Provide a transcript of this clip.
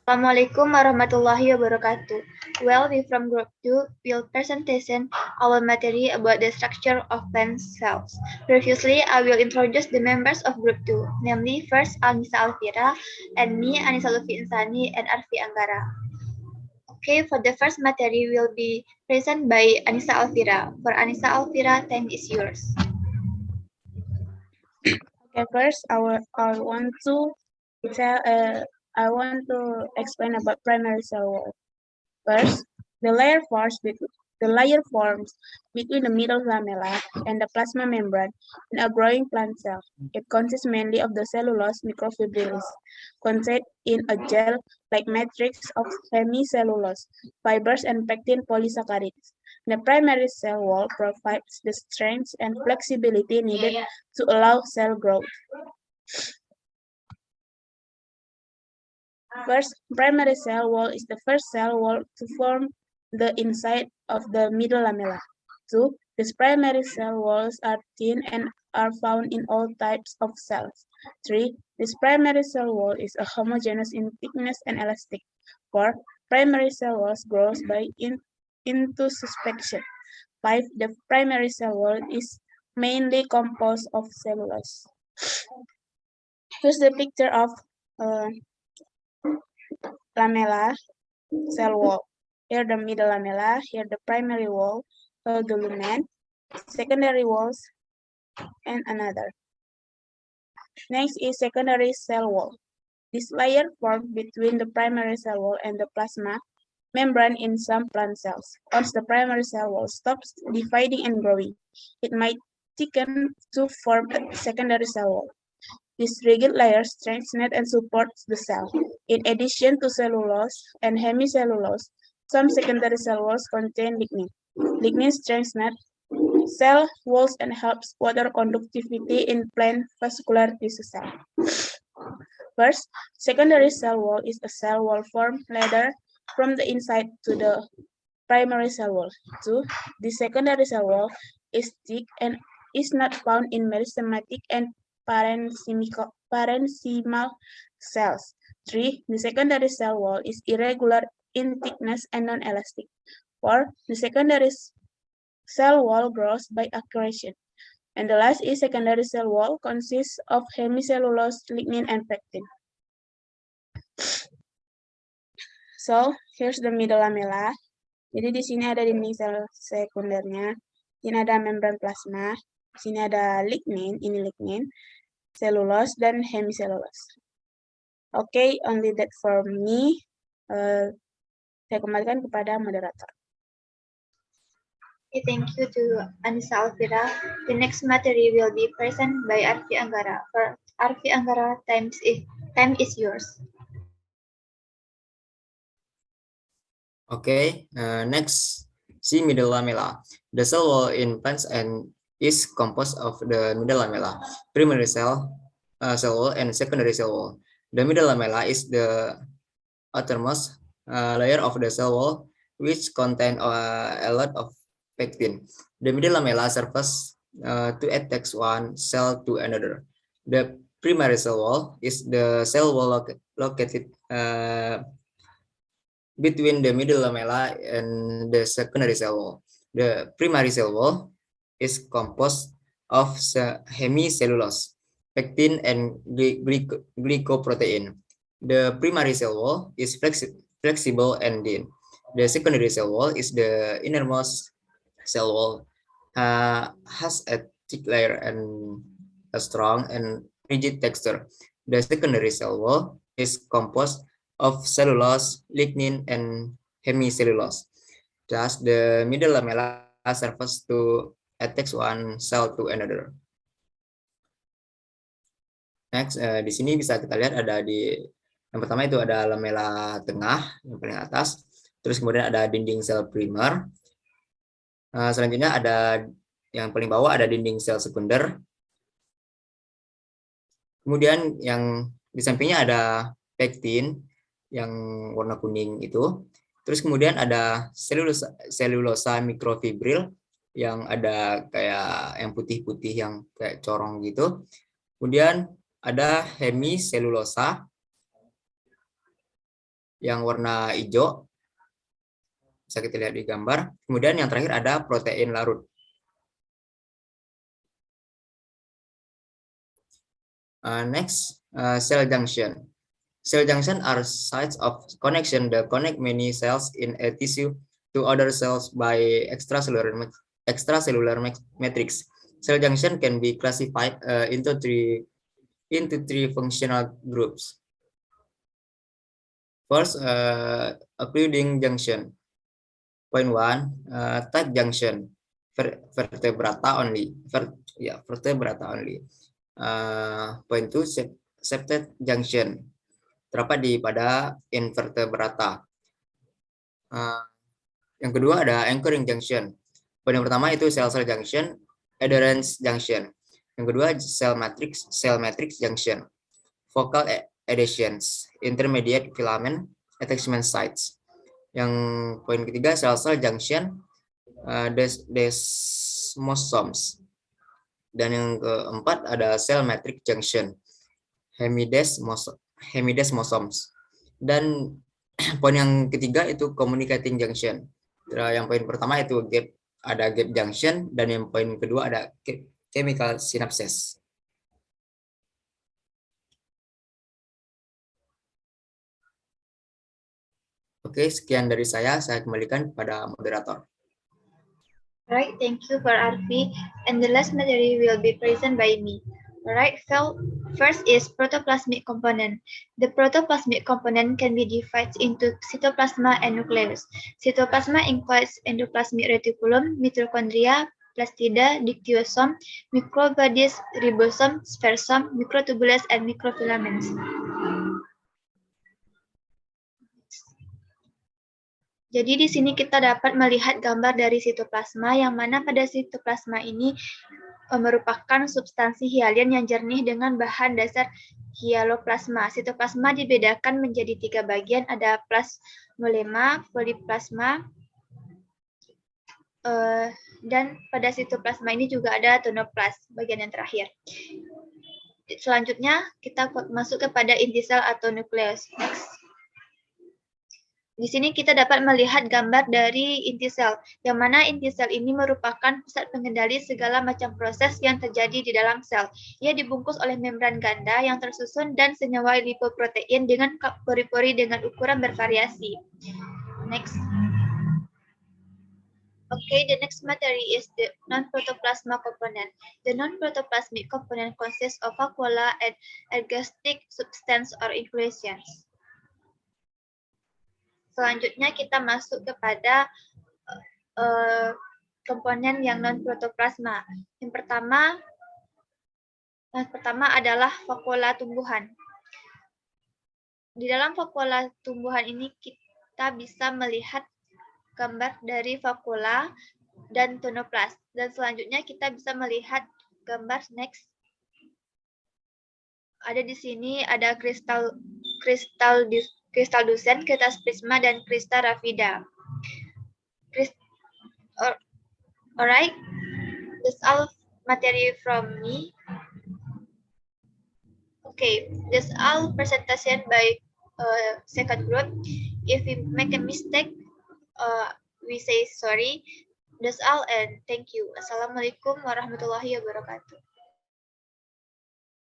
Assalamualaikum warahmatullahi wabarakatuh. Well, we from Group 2 will presentation our material about the structure of plant cells. Previously, I will introduce the members of Group 2, namely first Anissa Alvira, and me, Anissa Lufi Insani, and Arfi Anggara. Okay, for the first material will be presented by Anissa Alvira. For Anissa Alvira, time is yours. Okay, first I want to tell I want to explain about primary cell wall. First, the layer forms between the middle lamella and the plasma membrane in a growing plant cell. It consists mainly of the cellulose microfibrils contained in a gel-like matrix of hemicellulose fibers and pectin polysaccharides. The primary cell wall provides the strength and flexibility needed to allow cell growth. First, primary cell wall is the first cell wall to form the inside of the middle lamella. 2. These primary cell walls are thin and are found in all types of cells. 3. This primary cell wall is a homogeneous in thickness and elastic. 4. Primary cell walls grows by intussuspension. 5. The primary cell wall is mainly composed of cellulose. Here's the picture of lamella cell wall. Here the middle lamella, here the primary wall, the lumen, secondary walls, and another. Next is secondary cell wall. This layer forms between the primary cell wall and the plasma membrane in some plant cells. Once the primary cell wall stops dividing and growing, it might thicken to form a secondary cell wall. This rigid layer strengthens and supports the cell. In addition to cellulose and hemicellulose, some secondary cell walls contain lignin. Lignin strengthens cell walls and helps water conductivity in plant vascular tissue cell. First, secondary cell wall is a cell wall formed ladder from the inside to the primary cell wall. 2. The secondary cell wall is thick and is not found in meristematic and parenchymal cells. 3. The secondary cell wall is irregular in thickness and non-elastic. 4. The secondary cell wall grows by accretion. And the last is secondary cell wall consists of hemicellulose, lignin, and pectin. So, here's the middle lamella. Jadi di sini ada dinding sel sekundernya, sini ada membran plasma, sini ada lignin, ini lignin, cellulose, dan hemicellulose. Okay, only that for me. Saya kembalikan kepada moderator. Okay, thank you to Anissa Alvira. The next material will be presented by Arfi Anggara. For Arfi Anggara, time is yours. Okay, next, see middle lamella. The cell wall in plants and is composed of the middle lamella, primary cell wall, and secondary cell wall. The middle lamella is the outermost layer of the cell wall, which contain a lot of pectin. The middle lamella serves to attach one cell to another. The primary cell wall is the cell wall located between the middle lamella and the secondary cell wall. The primary cell wall is composed of hemicellulose, pectin, and glycoprotein. The primary cell wall is flexible and thin. The secondary cell wall is the innermost cell wall, has a thick layer and a strong and rigid texture. The secondary cell wall is composed of cellulose, lignin, and hemicellulose. Thus, the middle lamella serves to attach one cell to another. Next, di sini bisa kita lihat ada yang pertama itu ada lamella tengah yang paling atas, terus kemudian ada dinding sel primer. Selanjutnya ada yang paling bawah ada dinding sel sekunder. Kemudian yang di sampingnya ada pektin yang warna kuning itu. Terus kemudian ada selulosa mikrofibril yang ada kayak yang putih-putih yang kayak corong gitu. Kemudian ada hemiselulosa yang warna hijau. Bisa kita lihat di gambar. Kemudian yang terakhir ada protein larut. Next, cell junction. Cell junction are sites of connection that connect many cells in a tissue to other cells by extracellular matrix. Cell junction can be classified into three functional groups. First, occluding junction. Point 1, tight junction, vertebrata only. Vertebrata only. Point 2, septate junction, terdapat pada invertebrata. Yang kedua ada anchoring junction. Poin yang pertama itu cell-cell junction, adherence junction. Yang kedua cell matrix junction, focal adhesions, intermediate filament attachment sites. Yang poin ketiga cell-cell junction, desmosomes. Dan yang keempat ada cell matrix junction, hemidesmosomes. Dan poin yang ketiga itu communicating junction. Yang poin pertama itu gap junction, dan yang poin kedua ada chemical synapses. Oke, sekian dari saya kembalikan kepada moderator. Right, thank you for Arfi. And the last material will be present by me. Alright, first is protoplasmic component. The protoplasmic component can be divided into cytoplasma and nucleus. Cytoplasma includes endoplasmic reticulum, mitochondria, plastida, dictyosome, microbodies, ribosome, spheresome, microtubules, and microfilaments. Jadi di sini kita dapat melihat gambar dari sitoplasma, yang mana pada sitoplasma ini merupakan substansi hialin yang jernih dengan bahan dasar hialoplasma. Sitoplasma dibedakan menjadi 3 bagian, ada plasmolema, poliplasma, dan pada sitoplasma ini juga ada tonoplas, bagian yang terakhir. Selanjutnya kita masuk kepada inti sel atau nukleus. Next. Di sini kita dapat melihat gambar dari inti sel, yang mana inti sel ini merupakan pusat pengendali segala macam proses yang terjadi di dalam sel. Ia dibungkus oleh membran ganda yang tersusun dan senyawa lipoprotein dengan pori-pori dengan ukuran bervariasi. Next. Okay, the next material is the non-protoplasma component. The non-protoplasmic component consists of vacuola and ergastic substance or inclusions. Selanjutnya kita masuk kepada komponen yang non-protoplasma. Yang pertama adalah vakuola tumbuhan. Di dalam vakuola tumbuhan ini kita bisa melihat gambar dari vakuola dan tonoplas. Dan selanjutnya kita bisa melihat gambar next. Ada di sini ada kristal ducent, kristal prisma, dan kristal rafida. Alright, that's all material from me. Okay, that's all presentation by second group. If we make a mistake, we say sorry. That's all and thank you. Assalamualaikum warahmatullahi wabarakatuh.